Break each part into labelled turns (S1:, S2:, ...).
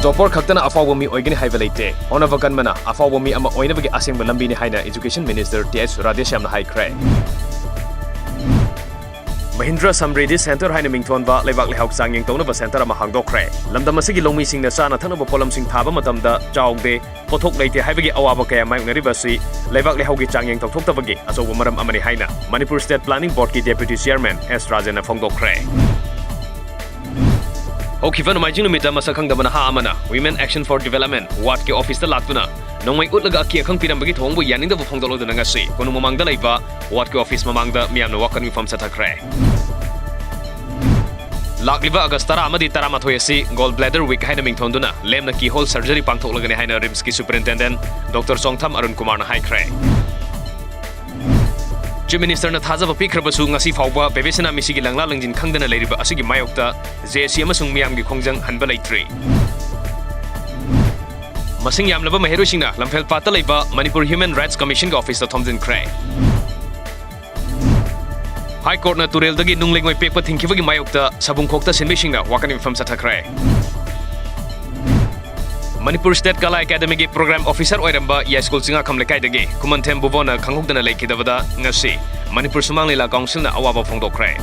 S1: topper khakta na afaw mi oigani haiba leite onava kanmana afaw mi ama oinabagi asengba lambi ni haina education minister TH Radheshyamna haikre Mahindra Samriddhi Center haina mingthonba leibak lehauk changyeng tonaba center ama hangdokre lamdam asigi longmi singna chana thanaba polam sing thaba matamda chawde pothok leite haibagi awaba kaya mayungnari basi leibak lehaugi changyeng tokthoktabagi asobu maram amani haina Manipur State Planning Board ki Deputy Chairman S Rajana phongdokre Hokivan Majinu Mita Masakang Damana Hamana, Women Action for Development, Wat ke office the Latuna. No my Utlaga Kiakang Pirambagi Hongo Yanin the Fongolo Nangasi, Konumang the Laiva, Wat ke office Mamanga, Miano Wakan from Satakre. Lakliva Agastara Amadi Taramatoyasi, Gallbladder Week Hainaming Tonduna, Lemna Keyhole Surgery Pantologan Haina Rimski Superintendent, Dr. Songtam Arun Kumar Haikre. Chief Minister na thazaba pikhrabasu ngasi fawba bebesina misigi langla langjin khangdana leiriba asigi mayokta JC amasung miyamgi khongjang hanba leitri masing yamlaba maherosingna lamphel pata leiba Manipur Human Rights Commission ga office ta thomjin kre High Court na turel dagi nunglengoi pekpa thingkibagi mayokta sabung khokta sinbisingna wakani from sathakre Manipur State Kala Academy ki program officer oiramba ya school singa khamlekai dagi Kumanthem Buvona khanghokdana leikidabada ngasi Manipur Sumang Lila Council na awaba phongdokre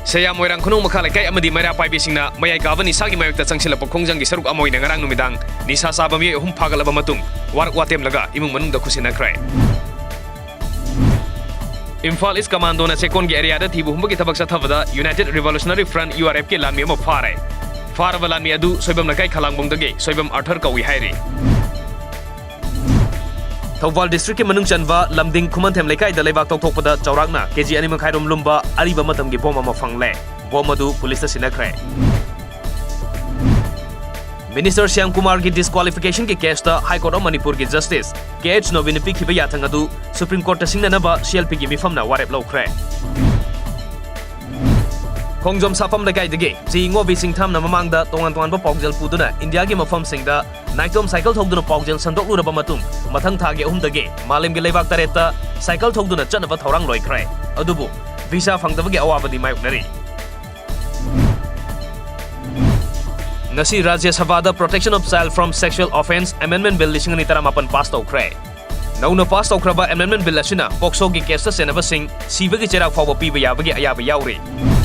S1: Saya moirang khunung makhalai amadi maira paibisingna mayai gavani sagi mayokta changsilapa khongjang gi saruk amoina ngarang numidang nisa sabami hum phagalaba matung warak watem laga imung manung da khusina krai Imphal is commando na second area da thibu humgi thabak sathavada United Revolutionary Front URF ke lami ma phare Faravalan mi adu soibam nakai khalangbong dage soibam Arthur kawi hairi Thawal district ke manung chanwa lamding Kumanthem lekai da leibak tokthokpada chawrakna kg ani makhairom lumba ariba matam gi bom ama phangle bom adu police ta sinakre Minister Shyam Kumar ki disqualification ke case ta High Court of Manipur ki Justice KH Novin pi khiba yathang adu Supreme Court ta singna ba CLP gi mifamna warep lokre Kongjom Safam Lagai dege, Jingo Vising Tam na mamangda, Tongan ba Pogjel Puduna, India gi mafam singda, Nightom cycle thogduna Pogjel Sandok Lura Bamatung, Matang Tage dege, Malim gi Levak Tareta, cycle thogduna Chanava Thorang Loi Krai, Adubu, Visa Fangdavagi Awabadi Mayuknari. Nasi Rajya Sabada Protection of Child from Sexual Offense Amendment Bill Lising Nitaramapan passed out Krai. Nauna passed out Kraba Amendment Bill Asina, Pokso gi case senava sing, Sivagi Cherak Fawa Piba Yabagi Ayabi Yauri.